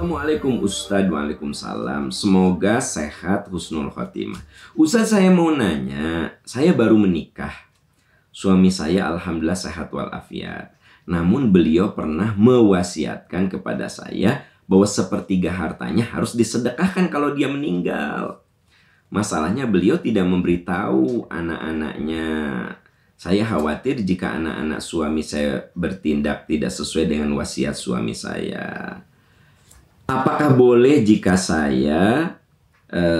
Assalamualaikum Ustadz, waalaikumsalam. Semoga sehat, husnul khotimah. Ustadz, saya mau nanya, saya baru menikah. Suami saya alhamdulillah sehat walafiat. Namun beliau pernah mewasiatkan kepada saya bahwa sepertiga hartanya harus disedekahkan kalau dia meninggal. Masalahnya beliau tidak memberitahu anak-anaknya. Saya khawatir jika anak-anak suami saya bertindak tidak sesuai dengan wasiat suami saya. Apakah boleh jika saya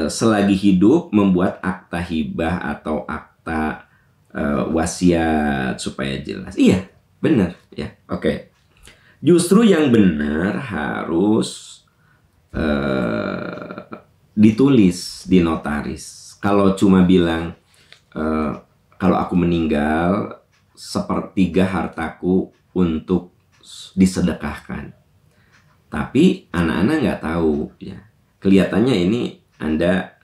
selagi hidup membuat akta hibah atau akta wasiat supaya jelas? Iya, benar ya. Oke. Justru yang benar harus ditulis di notaris. Kalau cuma bilang kalau aku meninggal sepertiga hartaku untuk disedekahkan. Tapi anak-anak nggak tahu ya. Kelihatannya ini Anda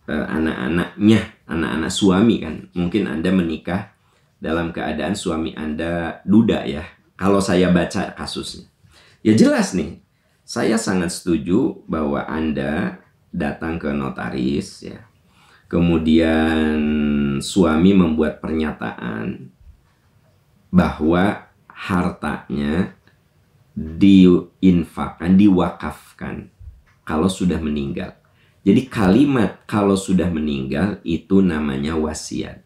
anak-anak suami kan. Mungkin Anda menikah dalam keadaan suami Anda duda ya. Kalau saya baca kasusnya. Ya jelas nih. Saya sangat setuju bahwa Anda datang ke notaris ya. Kemudian suami membuat pernyataan bahwa hartanya diinfakkan, diwakafkan kalau sudah meninggal. Jadi kalimat kalau sudah meninggal itu namanya wasiat.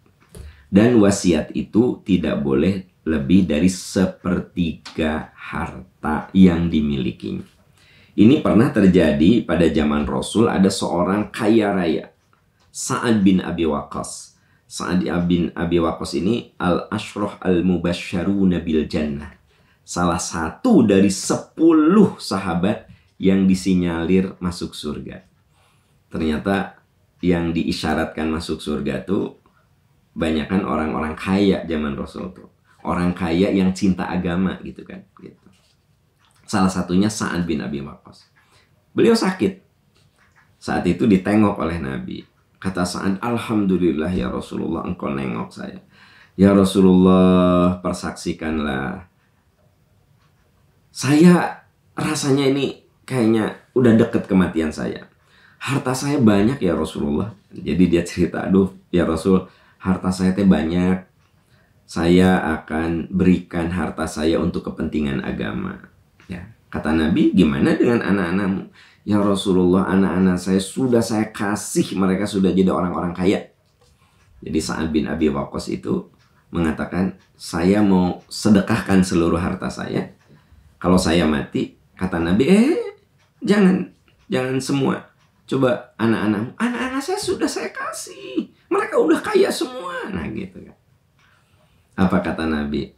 Dan wasiat itu tidak boleh lebih dari sepertiga harta yang dimilikinya. Ini pernah terjadi pada zaman Rasul, ada seorang kaya raya, Sa'ad bin Abi Waqqas. Sa'ad bin Abi Waqqas ini al-ashrah al-mubasysyaruna bil jannah. Salah satu dari 10 sahabat yang disinyalir masuk surga. Ternyata yang diisyaratkan masuk surga tuh banyakkan orang-orang kaya zaman Rasul tuh. Orang kaya yang cinta agama gitu kan. Gitu. Salah satunya Sa'ad bin Abi Waqqas. Beliau sakit. Saat itu ditengok oleh Nabi. Kata Sa'ad, alhamdulillah ya Rasulullah engkau nengok saya. Ya Rasulullah persaksikanlah. Saya rasanya ini kayaknya udah deket kematian saya. Harta saya banyak ya Rasulullah. Jadi dia cerita, aduh ya Rasul, harta saya teh banyak. Saya akan berikan harta saya untuk kepentingan agama. Ya, kata Nabi, gimana dengan anak-anakmu? Ya Rasulullah, anak-anak saya sudah saya kasih, mereka sudah jadi orang-orang kaya. Jadi Sa'ad bin Abi Waqqas itu mengatakan, saya mau sedekahkan seluruh harta saya. Kalau saya mati, kata Nabi, jangan semua. Coba anak-anakmu, anak-anak saya sudah saya kasih. Mereka udah kaya semua. Nah gitu kan. Apa kata Nabi?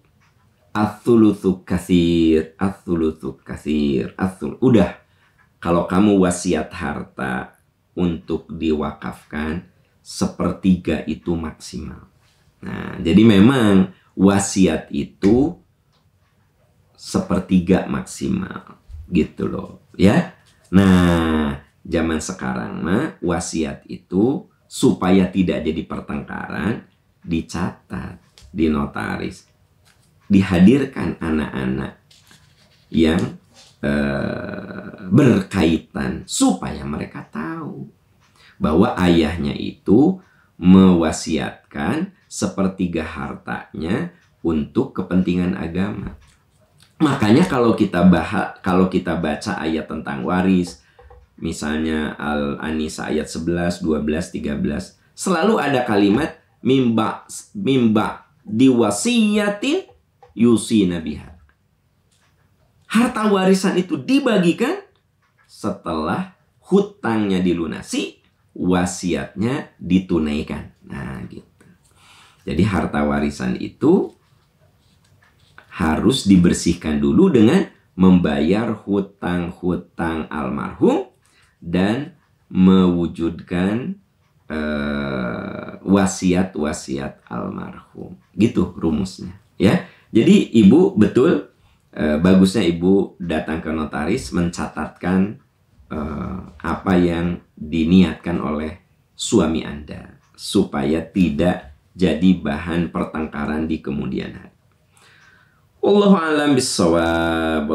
Ats-tsulutsu katsir, ats-tsulutsu katsir, udah. Kalau kamu wasiat harta untuk diwakafkan, sepertiga itu maksimal. Nah, jadi memang wasiat itu sepertiga maksimal. Gitu loh, ya. Nah, zaman sekarang mah wasiat itu supaya tidak jadi pertengkaran, dicatat di notaris. Dihadirkan anak-anak yang berkaitan supaya mereka tahu bahwa ayahnya itu mewasiatkan sepertiga hartanya untuk kepentingan agama. Makanya kalau kita baca ayat tentang waris, misalnya Al-Anisa ayat 11, 12, 13, selalu ada kalimat mimba diwasiyatin yusina biha. Harta warisan itu dibagikan setelah hutangnya dilunasi, wasiatnya ditunaikan. Nah, gitu. Jadi harta warisan itu harus dibersihkan dulu dengan membayar hutang-hutang almarhum dan mewujudkan wasiat-wasiat almarhum. Gitu rumusnya, ya. Jadi ibu betul, bagusnya ibu datang ke notaris mencatatkan apa yang diniatkan oleh suami Anda supaya tidak jadi bahan pertengkaran di kemudian hari. Wallahu a'lam bishawab.